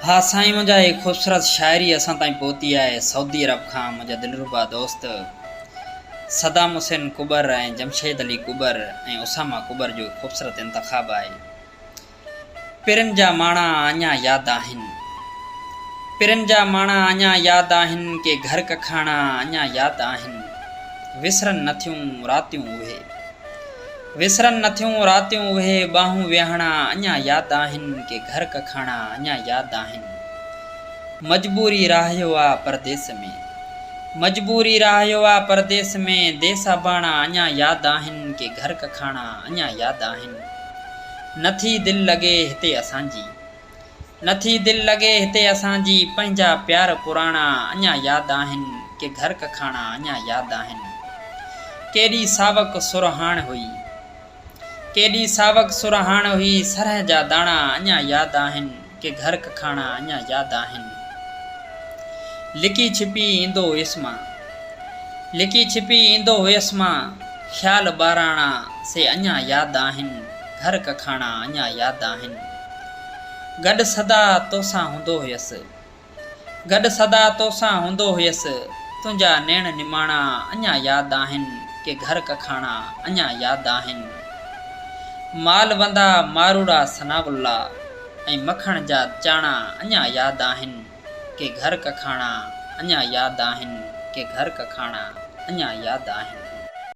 हाँ साईं, मुझा एक खूबसूरत शायरी असां ताईं पहुती है सऊदी अरब खां मुझा दिलरुबा दोस्त सदाम हुसैन कुबर ऐं जमशेद अली कुबर ऐं उसामा कुबर जो खूबसूरत इंतखाब है। पिरनि जा माणा अञा यादि आहिनि, पिरनि जा माणा अञा यादि आहिनि के घर कखाणा अञा यादि आहिनि। विसरनि नथियूं रातियूं उहे, विसरनि नथियूं रातियूं उहे बाहूं विहणा अञा यादि आहिनि के घर कखाणा अञा यादि आहिनि। मजबूरी रहियो आहे परदेस में, मजबूरी रहियो आहे परदेस में देसा बाणा अञा यादि आहिनि के घर कखाणा अञा यादि आहिनि। नथी दिलि लॻे हिते असांजी, नथी दिलि लॻे हिते असांजी पंहिंजा प्यार पुराणा अञा यादि आहिनि के घर कखाणा अञा यादि आहिनि। केॾी सावक सुरहाण हुई, केॾी सावक सुरहाण हुई सरह जा दाणा अञा यादि आहिनि के घर कखाणा अञा यादि आहिनि। लिकी छिपी ईंदो हुयसि मां, लिकी छिपी ईंदो हुयसि मां ख़्याल ॿाराणा से अञा यादि आहिनि घर कखाणा अञा यादि आहिनि। गॾु सदा तोसां हूंदो हुयसि, गॾु सदा तोसां हूंदो हुयसि तुंहिंजा नेण निमाणा अञा यादि आहिनि के घर कखाणा अञा यादि आहिनि। मालवंदा मारूड़ा सनावुल्ला ऐं मखण जा चाणा अञा यादि आहिनि के घर कखाणा अञा यादि आहिनि के घर कखाणा अञा यादि आहिनि।